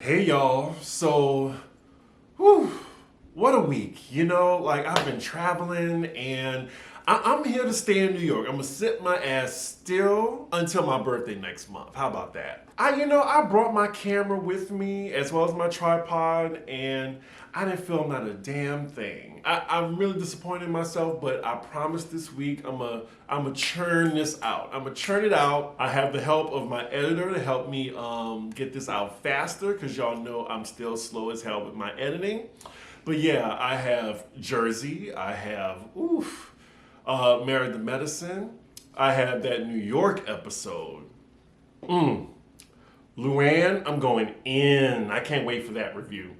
Hey y'all, whew, what a week. Like I've been traveling and I'm here to stay in New York. I'm gonna sit my ass still until my birthday next month. How about that? I brought my camera with me as well as my tripod and I didn't film not a damn thing. I'm really disappointed in myself, but I promise this week I'm churn this out. I'm gonna churn it out. I have the help of my editor to help me get this out faster because y'all know I'm still slow as hell with my editing. But yeah, I have Jersey. I have Married to Medicine. I have that New York episode. Luann, I'm going in. I can't wait for that review.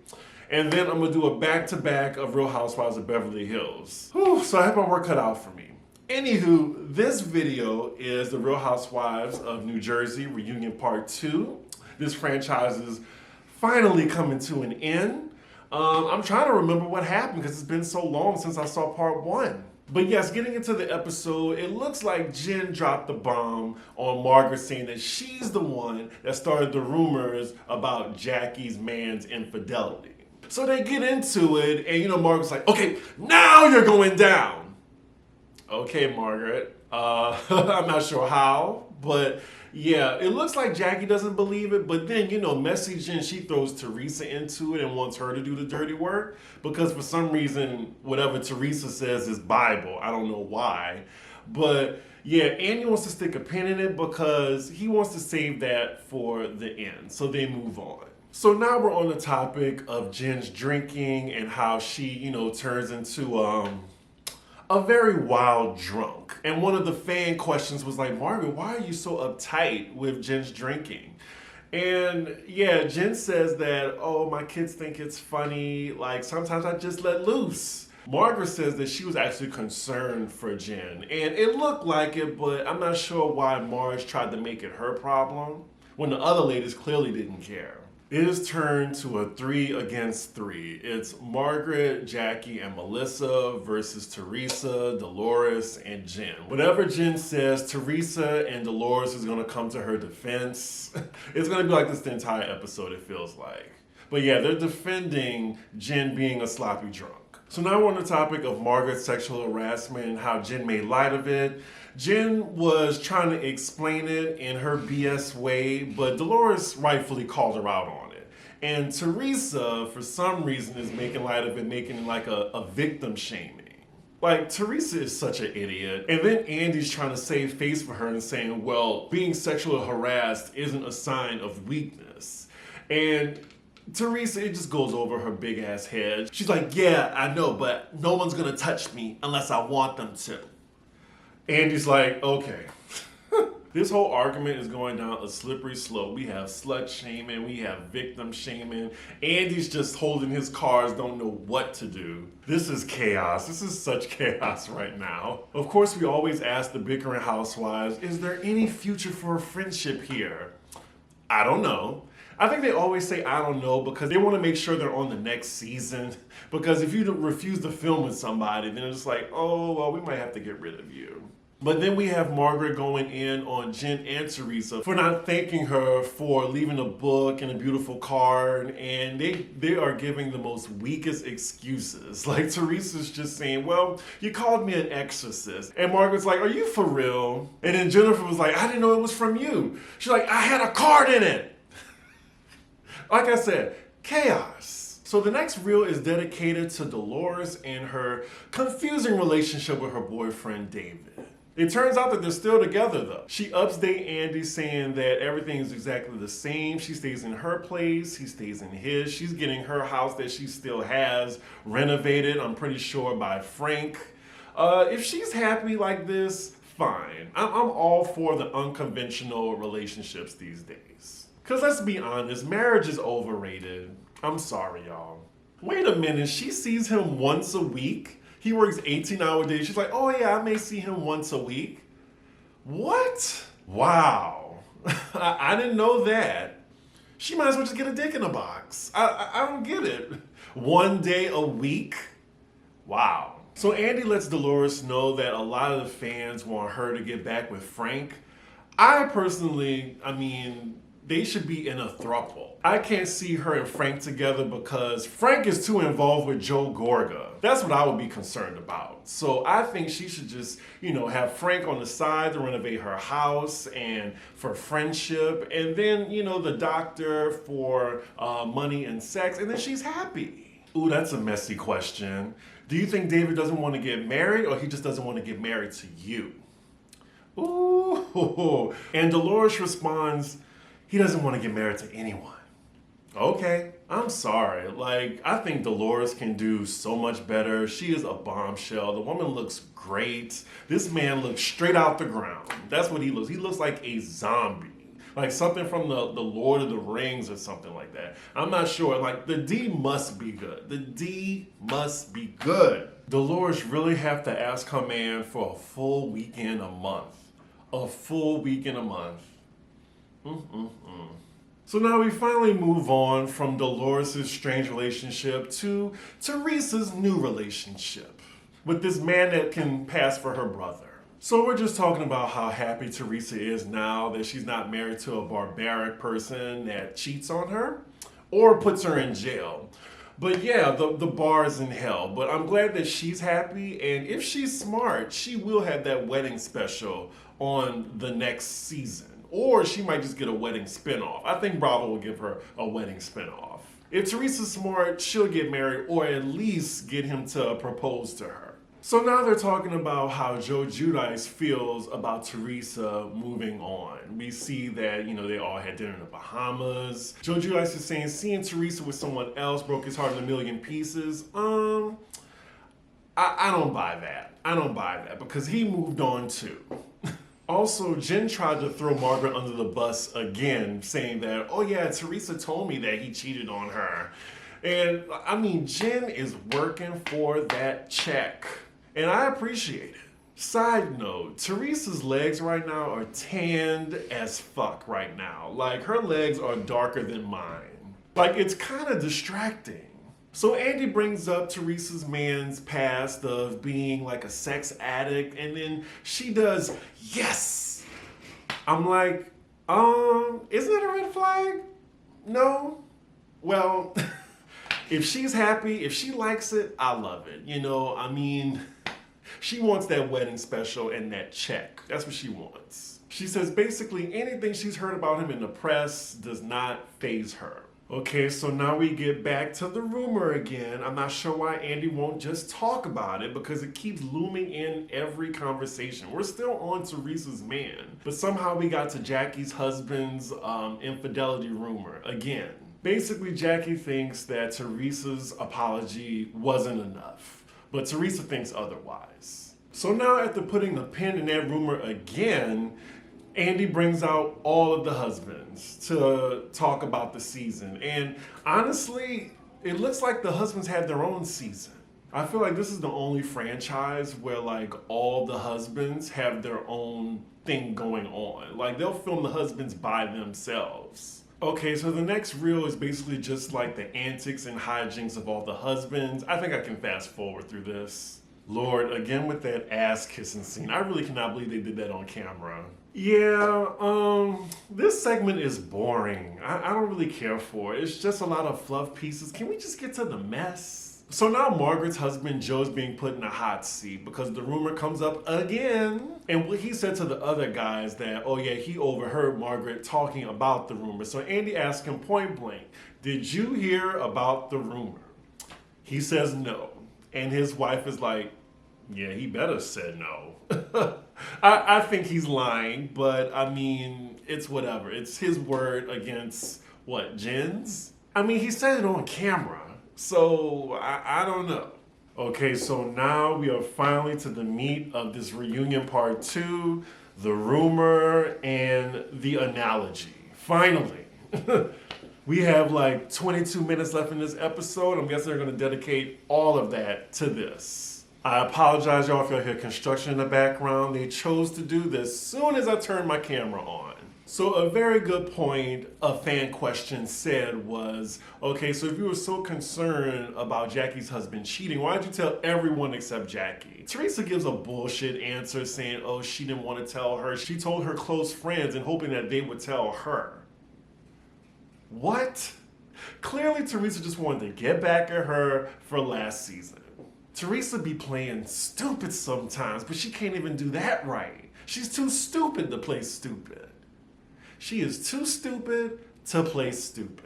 And then I'm gonna do a back-to-back of Real Housewives of Beverly Hills. So I have my work cut out for me. Anywho, this video is the Real Housewives of New Jersey Reunion Part 2. This franchise is finally coming to an end. I'm trying to remember what happened because it's been so long since I saw Part 1. But yes, getting into the episode, it looks like Jen dropped the bomb on Margaret saying that she's the one that started the rumors about Jackie's man's infidelity. So they get into it, and Margaret's like, okay, now you're going down. Okay, Margaret. I'm not sure how, but yeah, it looks like Jackie doesn't believe it, but then, Messy Jen, she throws Teresa into it and wants her to do the dirty work because for some reason, whatever Teresa says is Bible. I don't know why. But yeah, Andy wants to stick a pin in it because he wants to save that for the end. So they move on. So now we're on the topic of Jen's drinking and how she, turns into a very wild drunk. And one of the fan questions was like, Margaret, why are you so uptight with Jen's drinking? And yeah, Jen says that, oh, my kids think it's funny. Like sometimes I just let loose. Margaret says that she was actually concerned for Jen. And it looked like it, but I'm not sure why Marge tried to make it her problem when the other ladies clearly didn't care. It is turned to a 3 against 3. It's Margaret, Jackie, and Melissa versus Teresa, Dolores, and Jen. Whatever Jen says, Teresa and Dolores is gonna come to her defense. It's gonna be like this the entire episode, it feels like. But yeah, they're defending Jen being a sloppy drunk. So now we're on the topic of Margaret's sexual harassment and how Jen made light of it. Jen was trying to explain it in her BS way, but Dolores rightfully called her out on it. And Teresa, for some reason, is making light of it, making it like a victim shaming. Like, Teresa is such an idiot. And then Andy's trying to save face for her and saying, well, being sexually harassed isn't a sign of weakness. And Teresa, it just goes over her big ass head. She's like, yeah, I know, but no one's gonna touch me unless I want them to. Andy's like, okay. This whole argument is going down a slippery slope. We have slut shaming, we have victim shaming. Andy's just holding his cards, don't know what to do. This is chaos. This is such chaos right now. Of course, we always ask the bickering housewives, is there any future for a friendship here? I don't know. I think they always say I don't know because they want to make sure they're on the next season. Because if you refuse to film with somebody, then it's like, oh, well, we might have to get rid of you. But then we have Margaret going in on Jen and Teresa for not thanking her for leaving a book and a beautiful card. And they are giving the most weakest excuses. Like Teresa's just saying, well, you called me an exorcist. And Margaret's like, are you for real? And then Jennifer was like, I didn't know it was from you. She's like, I had a card in it. Like I said, chaos. So the next reel is dedicated to Dolores and her confusing relationship with her boyfriend, David. It turns out that they're still together though. She updates Andy saying that everything is exactly the same. She stays in her place, he stays in his. She's getting her house that she still has renovated, I'm pretty sure, by Frank. If she's happy like this, fine. I'm all for the unconventional relationships these days. Because let's be honest, marriage is overrated. I'm sorry, y'all. Wait a minute, she sees him once a week? He works 18-hour days. She's like, oh yeah, I may see him once a week. What? Wow. I didn't know that. She might as well just get a dick in a box. I don't get it. One day a week? Wow. So Andy lets Dolores know that a lot of the fans want her to get back with Frank. I personally, they should be in a throuple. I can't see her and Frank together because Frank is too involved with Joe Gorga. That's what I would be concerned about. So I think she should just, have Frank on the side to renovate her house and for friendship, and then, the doctor for money and sex, and then she's happy. Ooh, that's a messy question. Do you think David doesn't want to get married, or he just doesn't want to get married to you? Ooh. And Dolores responds, he doesn't want to get married to anyone. Okay, I'm sorry. I think Dolores can do so much better. She is a bombshell. The woman looks great. This man looks straight out the ground. That's what he looks. He looks like a zombie. Like something from the Lord of the Rings or something like that. I'm not sure. The D must be good. The D must be good. Dolores really have to ask her man for a full weekend a month. A full weekend a month. So now we finally move on from Dolores' strange relationship to Teresa's new relationship with this man that can pass for her brother. So we're just talking about how happy Teresa is now that she's not married to a barbaric person that cheats on her or puts her in jail. But yeah, the bar is in hell. But I'm glad that she's happy, and if she's smart, she will have that wedding special on the next season. Or she might just get a wedding spinoff. I think Bravo will give her a wedding spinoff. If Teresa's smart, she'll get married or at least get him to propose to her. So now they're talking about how Joe Giudice feels about Teresa moving on. We see that, they all had dinner in the Bahamas. Joe Giudice is saying seeing Teresa with someone else broke his heart in a million pieces. I don't buy that. I don't buy that because he moved on too. Also, Jen tried to throw Margaret under the bus again, saying that, oh yeah, Teresa told me that he cheated on her. And Jen is working for that check. And I appreciate it. Side note, Teresa's legs right now are tanned as fuck right now. Her legs are darker than mine. It's kind of distracting. So Andy brings up Teresa's man's past of being a sex addict, and then she does, yes! I'm like, isn't that a red flag? No? Well, if she's happy, if she likes it, I love it. She wants that wedding special and that check. That's what she wants. She says basically anything she's heard about him in the press does not faze her. Okay, so now we get back to the rumor again. I'm not sure why Andy won't just talk about it because it keeps looming in every conversation. We're still on Teresa's man, but somehow we got to Jackie's husband's infidelity rumor again. Basically, Jackie thinks that Teresa's apology wasn't enough, but Teresa thinks otherwise. So now after putting the pin in that rumor again, Andy brings out all of the husbands to talk about the season. And honestly, it looks like the husbands had their own season. I feel like this is the only franchise where all the husbands have their own thing going on. They'll film the husbands by themselves. Okay, so the next reel is basically just the antics and hijinks of all the husbands. I think I can fast forward through this. Lord, again with that ass kissing scene. I really cannot believe they did that on camera. Yeah, this segment is boring. I don't really care for it. It's just a lot of fluff pieces. Can we just get to the mess? So now Margaret's husband Joe's being put in a hot seat because the rumor comes up again. And what he said to the other guys that, oh yeah, he overheard Margaret talking about the rumor. So Andy asked him point blank, did you hear about the rumor? He says no. And his wife is like, yeah, he better said no. I think he's lying, but it's whatever. It's his word against, Jen's? He said it on camera, so I don't know. Okay, so now we are finally to the meat of this reunion part 2, the rumor and the analogy. Finally. We have 22 minutes left in this episode. I'm guessing they're going to dedicate all of that to this. I apologize, y'all, if y'all hear construction in the background. They chose to do this as soon as I turned my camera on. So a very good point a fan question said was, okay, so if you were so concerned about Jackie's husband cheating, why did you tell everyone except Jackie? Teresa gives a bullshit answer saying, oh, she didn't want to tell her. She told her close friends and hoping that they would tell her. What? Clearly, Teresa just wanted to get back at her for last season. Teresa be playing stupid sometimes, but she can't even do that right. She's too stupid to play stupid. She is too stupid to play stupid.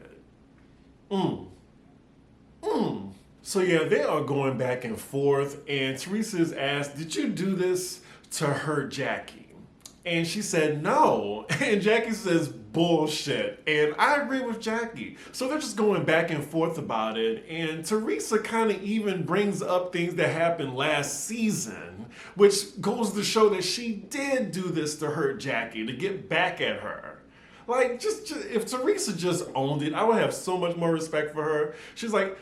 So yeah, they are going back and forth, and Teresa is asked, did you do this to hurt Jackie? And she said no. And Jackie says, bullshit. And I agree with Jackie. So they're just going back and forth about it. And Teresa kind of even brings up things that happened last season, which goes to show that she did do this to hurt Jackie, to get back at her. Like, just if Teresa just owned it, I would have so much more respect for her. She's like,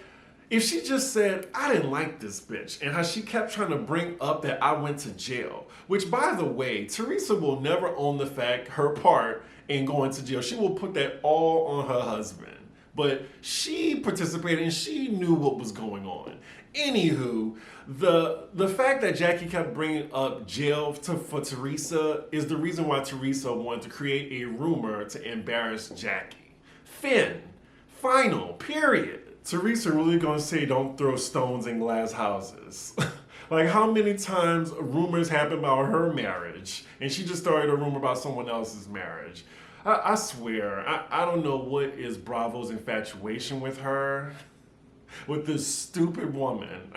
if she just said, I didn't like this bitch, and how she kept trying to bring up that I went to jail, which, by the way, Teresa will never own the fact, her part in going to jail. She will put that all on her husband. But she participated and she knew what was going on. Anywho, the fact that Jackie kept bringing up jail for Teresa is the reason why Teresa wanted to create a rumor to embarrass Jackie. Final, period. Teresa really gonna say don't throw stones in glass houses. Like, how many times rumors happen about her marriage and she just started a rumor about someone else's marriage? I swear, I don't know what is Bravo's infatuation with her, with this stupid woman.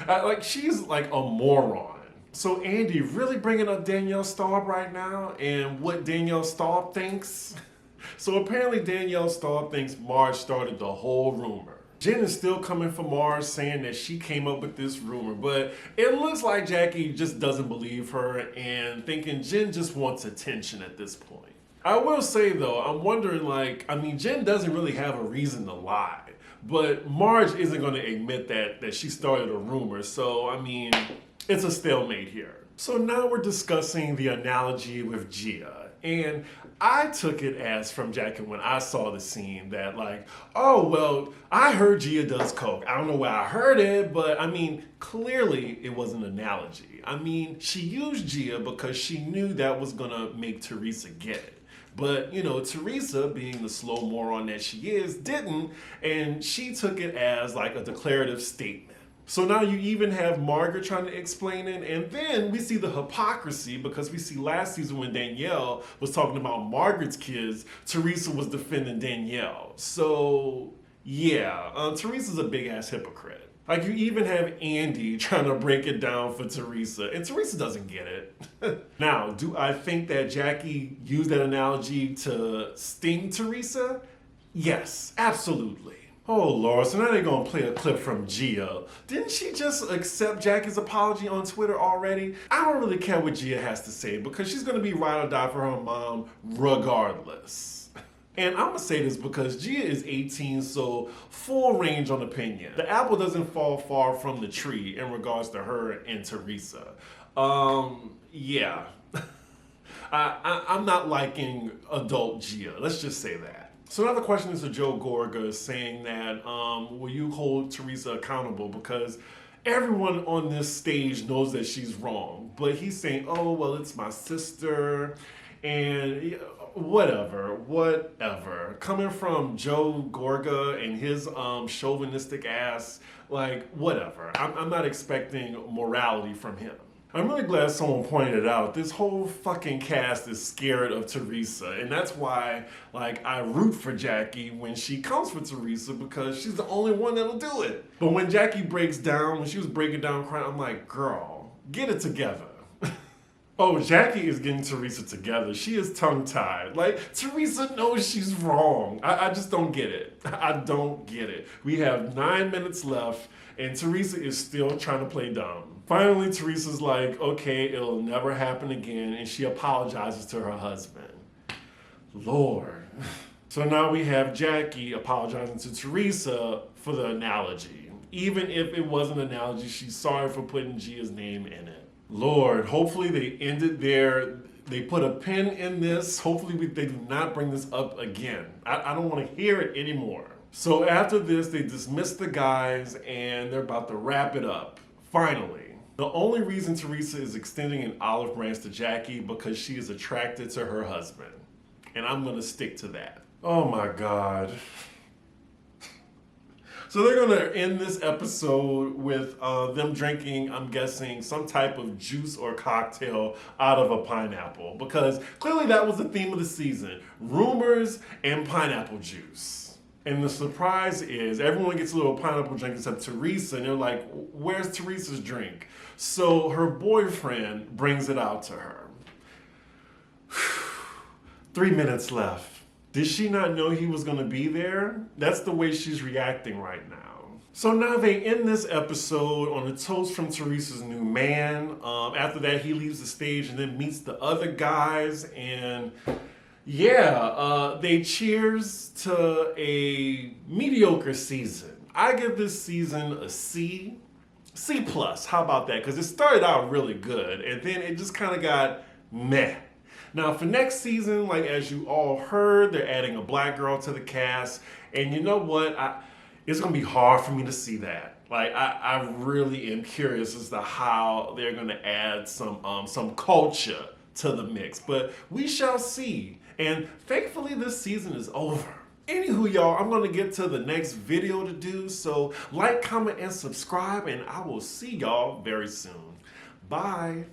Like, she's like a moron. So Andy really bringing up Danielle Staub right now and what Danielle Staub thinks? So apparently Danielle Staub thinks Marge started the whole rumor. Jen is still coming for Marge, saying that she came up with this rumor, but it looks like Jackie just doesn't believe her and thinking Jen just wants attention at this point. I will say though, I'm wondering, like, I mean, Jen doesn't really have a reason to lie, but Marge isn't going to admit that she started a rumor, so I mean, it's a stalemate here. So now we're discussing the analogy with Gia, and I took it as from Jackie when I saw the scene that, like, oh, well, I heard Gia does coke. I don't know where I heard it, but I mean, clearly it was an analogy. I mean, she used Gia because she knew that was gonna make Teresa get it. But, you know, Teresa, being the slow moron that she is, didn't, and she took it as like a declarative statement. So now you even have Margaret trying to explain it, and then we see the hypocrisy because we see last season when Danielle was talking about Margaret's kids, Teresa was defending Danielle. So yeah, Teresa's a big ass hypocrite. Like, you even have Andy trying to break it down for Teresa, and Teresa doesn't get it. Now, do I think that Jackie used that analogy to sting Teresa? Yes, absolutely. Oh Lord, so now they're gonna play a clip from Gia. Didn't she just accept Jackie's apology on Twitter already? I don't really care what Gia has to say because she's gonna be ride or die for her mom regardless. And I'm gonna say this because Gia is 18, so full range on opinion. The apple doesn't fall far from the tree in regards to her and Teresa. Yeah. I'm not liking adult Gia, let's just say that. So now the question is to Joe Gorga, saying that, will you hold Teresa accountable? Because everyone on this stage knows that she's wrong. But he's saying, oh, well, it's my sister, and whatever. Coming from Joe Gorga and his chauvinistic ass, like, whatever. I'm not expecting morality from him. I'm really glad someone pointed it out. This whole fucking cast is scared of Teresa. And that's why, like, I root for Jackie when she comes for Teresa because she's the only one that'll do it. But when Jackie breaks down, when she was breaking down crying, I'm like, girl, get it together. Oh, Jackie is getting Teresa together. She is tongue-tied. Like, Teresa knows she's wrong. I just don't get it. I don't get it. We have 9 minutes left, and Teresa is still trying to play dumb. Finally, Teresa's like, okay, it'll never happen again, and she apologizes to her husband. Lord. So now we have Jackie apologizing to Teresa for the analogy. Even if it was an analogy, she's sorry for putting Gia's name in it. Lord, hopefully they ended there. They put a pin in this. Hopefully they do not bring this up again. I don't want to hear it anymore. So after this, they dismiss the guys and they're about to wrap it up. Finally. The only reason Teresa is extending an olive branch to Jackie because she is attracted to her husband. And I'm going to stick to that. Oh my God. So they're gonna end this episode with them drinking, I'm guessing, some type of juice or cocktail out of a pineapple, because clearly that was the theme of the season: rumors and pineapple juice. And the surprise is everyone gets a little pineapple drink except Teresa, and they're like, where's Teresa's drink? So her boyfriend brings it out to her. 3 minutes left. Did she not know he was going to be there? That's the way she's reacting right now. So now they end this episode on a toast from Teresa's new man. After that, he leaves the stage and then meets the other guys. And yeah, they cheers to a mediocre season. I give this season a C. C plus. How about that? Because it started out really good and then it just kind of got meh. Now for next season, like as you all heard, they're adding a black girl to the cast. And you know what? It's gonna be hard for me to see that. Like I really am curious as to how they're gonna add some culture to the mix. But we shall see. And thankfully this season is over. Anywho, y'all, I'm gonna get to the next video to do. So like, comment, and subscribe, and I will see y'all very soon. Bye.